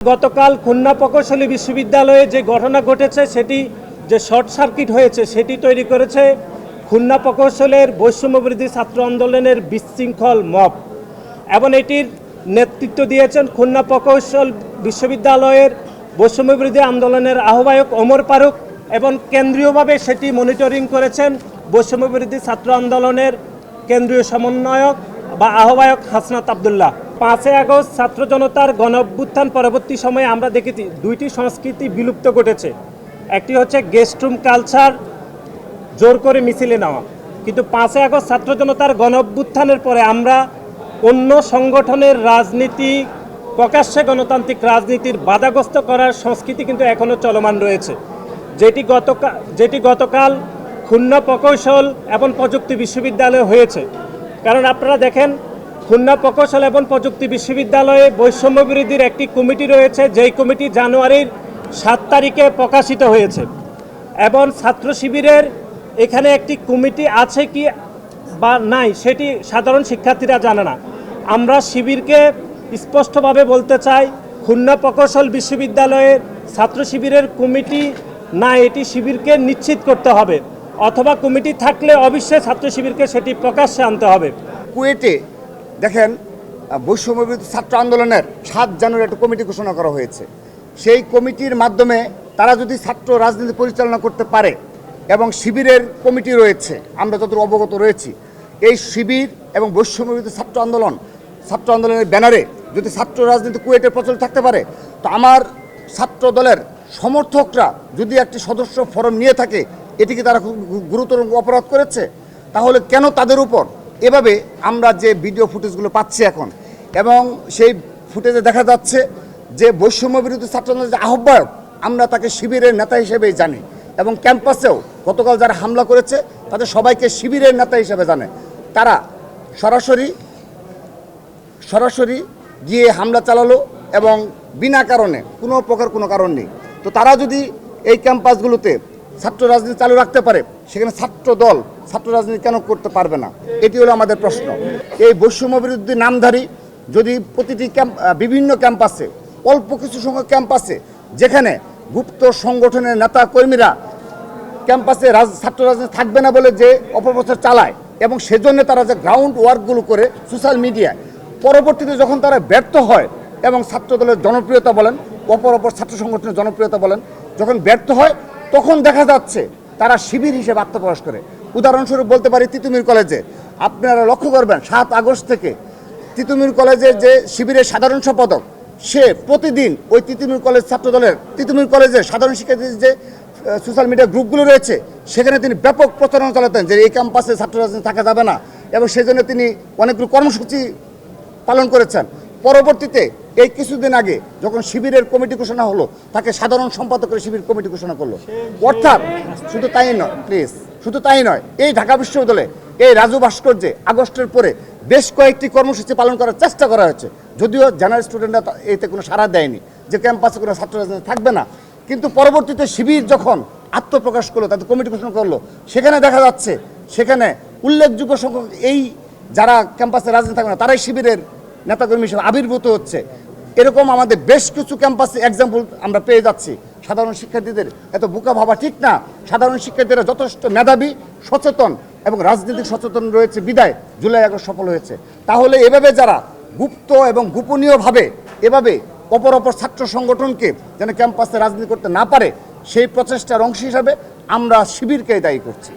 গতকাল খুলনা প্রকৌশলী বিশ্ববিদ্যালয়ে যে ঘটনা ঘটেছে সেটি যে শর্ট সার্কিট হয়েছে সেটি তৈরি করেছে খুলনা প্রকৌশলের বৈষম্যবিরোধী ছাত্র আন্দোলনের বিশৃঙ্খল মব এবং এটির নেতৃত্ব দিয়েছেন খুলনা প্রকৌশল বিশ্ববিদ্যালয়ের বৈষম্যবিরোধী আন্দোলনের আহ্বায়ক ওমর ফারুক এবং কেন্দ্রীয়ভাবে সেটি মনিটরিং করেছেন বৈষম্যবিরোধী ছাত্র আন্দোলনের কেন্দ্রীয় সমন্বয়ক বা আহ্বায়ক হাসনাত আবদুল্লাহ। 5 আগস্ট ছাত্র জনতার গণঅভ্যুত্থান পরবর্তী সময়ে আমরা দেখেছি দুইটি সংস্কৃতি বিলুপ্ত ঘটেছে। একটি হচ্ছে গেস্ট রুম কালচার, জোর করে মিছিলে নেওয়া, কিন্তু 5 আগস্ট ছাত্র জনতার গণঅভ্যুত্থানের পরে আমরা অন্য সংগঠনের রাজনীতি, প্রকাশ্যে গণতান্ত্রিক রাজনীতির বাধাগ্রস্ত করার সংস্কৃতি কিন্তু এখনও চলমান রয়েছে, যেটি গতকাল খুলনা প্রকৌশল এবং প্রযুক্তি বিশ্ববিদ্যালয়ে হয়েছে। কারণ আপনারা দেখেন খুলনা প্রকৌশল এবং প্রযুক্তি বিশ্ববিদ্যালয়ে বৈষম্য বিরোধীর একটি কমিটি রয়েছে, যেই কমিটি জানুয়ারির 7 তারিখে প্রকাশিত হয়েছে এবং ছাত্র শিবিরের এখানে একটি কমিটি আছে কি বা নাই সেটি সাধারণ শিক্ষার্থীরা জানে না। আমরা শিবিরকে স্পষ্টভাবে বলতে চাই, খুলনা প্রকৌশল বিশ্ববিদ্যালয়ের ছাত্র শিবিরের কমিটি না, এটি শিবিরকে নিশ্চিত করতে হবে, অথবা কমিটি থাকলে অবশ্যই ছাত্র শিবিরকে সেটি প্রকাশ্যে আনতে হবে। কুয়েটে দেখেন বৈষম্যবিরোধী ছাত্র আন্দোলনের 7 জানুয়ারি একটা কমিটি ঘোষণা করা হয়েছে। সেই কমিটির মাধ্যমে তারা যদি ছাত্র রাজনীতি পরিচালনা করতে পারে এবং শিবিরের কমিটি রয়েছে, আমরা যতটুকু অবগত রয়েছি, এই শিবির এবং বৈষম্যবিরোধী ছাত্র আন্দোলনের ব্যানারে যদি ছাত্র রাজনীতি কুয়েটে প্রচলিত থাকতে পারে, তো আমার ছাত্র দলের সমর্থকরা যদি একটি সদস্য ফরম নিয়ে থাকে, এটিকে তারা গুরুতর অপরাধ করেছে। তাহলে কেন তাদের উপর এভাবে আমরা যে ভিডিও ফুটেজগুলো পাচ্ছি এখন, এবং সেই ফুটেজে দেখা যাচ্ছে যে বৈষম্যবিরোধী ছাত্র আন্দোলনের যে আহ্বায়ক, আমরা তাকে শিবিরের নেতা হিসেবেই জানি, এবং ক্যাম্পাসেও গতকাল যারা হামলা করেছে তাদের সবাইকে শিবিরের নেতা হিসেবে জানে। তারা সরাসরি গিয়ে হামলা চালালো এবং বিনা কারণে কোনো কারণ নেই। তো তারা যদি এই ক্যাম্পাসগুলোতে ছাত্র রাজনীতি চালু রাখতে পারে, সেখানে ছাত্র দল ছাত্র রাজনীতি কেন করতে পারবে না? এটি হলো আমাদের প্রশ্ন। এই বৈষম্যবিরোধী নামধারী যদি প্রতিটি বিভিন্ন ক্যাম্পাসে, অল্প কিছু সংখ্যক ক্যাম্পাসে যেখানে গুপ্ত সংগঠনের নেতা কর্মীরা ক্যাম্পাসে ছাত্র রাজনীতি থাকবে না বলে যে অপপ্রচার চালায়, এবং সেজন্য তারা যে গ্রাউন্ড ওয়ার্কগুলো করে সোশ্যাল মিডিয়ায়, পরবর্তীতে যখন তারা ব্যর্থ হয় এবং ছাত্র দলের জনপ্রিয়তা বলেন, অপর ছাত্র সংগঠনের জনপ্রিয়তা বলেন, যখন ব্যর্থ হয় তখন দেখা যাচ্ছে তারা শিবির হিসেবে আত্মপ্রকাশ করে। উদাহরণস্বরূপ বলতে পারি, তিতুমির কলেজে আপনারা লক্ষ্য করবেন 7 আগস্ট থেকে তিতুমির কলেজে যে শিবিরের সাধারণ সম্পাদক, সে প্রতিদিন ওই তিতুমির কলেজ ছাত্র দলের তিতুমির কলেজের সাধারণ শিক্ষার্থীদের যে সোশ্যাল মিডিয়া গ্রুপগুলো রয়েছে, সেখানে তিনি ব্যাপক প্রচারণা চালাতেন যে এই ক্যাম্পাসে ছাত্র রাজনীতি থাকা যাবে না, এবং সেই জন্য তিনি অনেকগুলো কর্মসূচি পালন করেছেন। পরবর্তীতে এই কিছুদিন আগে যখন শিবিরের কমিটি ঘোষণা হলো, তাকে সাধারণ সম্পাদকের শিবির কমিটি ঘোষণা করলো। অর্থাৎ শুধু তাই নয়, এই ঢাকা বিশ্ববিদ্যালয়ে এই রাজু ভাস্কর্যে আগস্টের পরে বেশ কয়েকটি কর্মসূচি পালন করার চেষ্টা করা হয়েছে, যদিও জেনারেল স্টুডেন্টরা এতে কোনো সাড়া দেয়নি যে ক্যাম্পাসে কোনো ছাত্র রাজনীতি থাকবে না। কিন্তু পরবর্তীতে শিবির যখন আত্মপ্রকাশ করলো, তাদের কমিটি ঘোষণা করলো, সেখানে দেখা যাচ্ছে সেখানে উল্লেখযোগ্য সংখ্যক এই যারা ক্যাম্পাসে রাজনীতি থাকবে না তারাই শিবিরের নেতাকর্মী হিসেবে আবির্ভূত হচ্ছে। এরকম আমাদের বেশ কিছু ক্যাম্পাসে এক্সাম্পল আমরা পেয়ে যাচ্ছি। সাধারণ শিক্ষার্থীদের এত বোকা ভাবা ঠিক না। সাধারণ শিক্ষার্থীরা যথেষ্ট মেধাবী, সচেতন এবং রাজনৈতিক সচেতন রয়েছে বিদায় জুলাই আগস্ট সফল হয়েছে। তাহলে এভাবে যারা গুপ্ত এবং গোপনীয়ভাবে এভাবে অপর ছাত্র সংগঠনকে যেন ক্যাম্পাসে রাজনীতি করতে না পারে, সেই প্রচেষ্টার অংশ হিসাবে আমরা শিবিরকে দায়ী করছি।